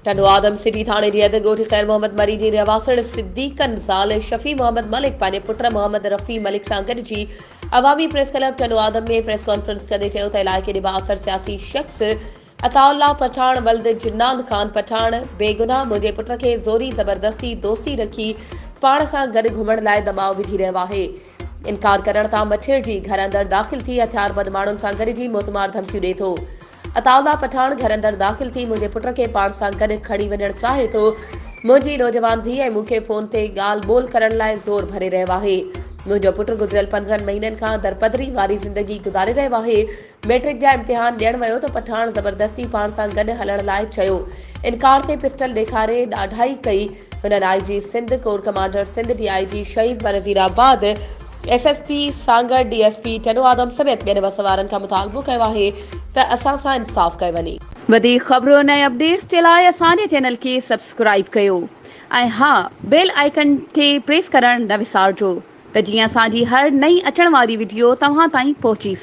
टंडो आदम city थाने जी अद ॻोठ ख़ैर मोहम्मद मरी जी रवासण सिद्दीकन ज़ाल शफ़ी मोहम्मद मलिक पंहिंजे पुट मोहम्मद रफ़ी मलिक सां गॾिजी अवामी प्रेस क्लब टंडो आदम में प्रेस कॉन्फ्रेंस कंदे चयो त इलाइक़े जे बाअसर सियासी शख़्स अताउल्ला पठान वल्द जिन्नान खान पठान बेगुनाह मुंहिंजे पुट खे ज़ोरी ज़बरदस्ती दोस्ती रखी पाण सां गॾु घुमण लाइ दबाव विझी रहियो आहे। इनकार करण तां मच्छर जी घर अंदर दाख़िल थी हथियारबंद माण्हुनि सां गॾिजी मोतमार धमकियूं ॾिए थो। अताउल्ला पठान घर अंदर दाख़िल थी मुंहिंजे पुट खे पाण सां गॾु खणी वञणु चाहे थो। मुंहिंजी नौजवान धीअ मूंखे फोन ते ॻाल्हि ॿोल करण लाइ ज़ोर भरे रहियो आहे। मुंहिंजो पुटु गुज़िरियल 15 महीननि खां दरपदरी वारी ज़िंदगी गुज़ारे रहियो आहे। मैट्रिक जा इम्तिहान ॾियण वियो त पठान ज़बरदस्ती पाण सां गॾु हलण लाइ चयो। इनकार ते पिस्टल ॾेखारे ॾाढाई कई। हुननि IG Sindh corps commander Sindh DIG शहीद बनज़ीराबाद SSP सांगड़ DSP टंडो आदम समेत ॿियनि वसवारनि खां मुतालबो कयो आहे त असां सां इंसाफ़ कयो वञे। वधीक ख़बरूं ऐं अपडेट्स जे लाइ असांजे चैनल खे सब्सक्राइब कयो ऐं हा बेल आइकन खे प्रेस करणु न विसारिजो त जीअं असांजी हर नई अचण वारी वीडियो तव्हां ताईं पहुची सघे।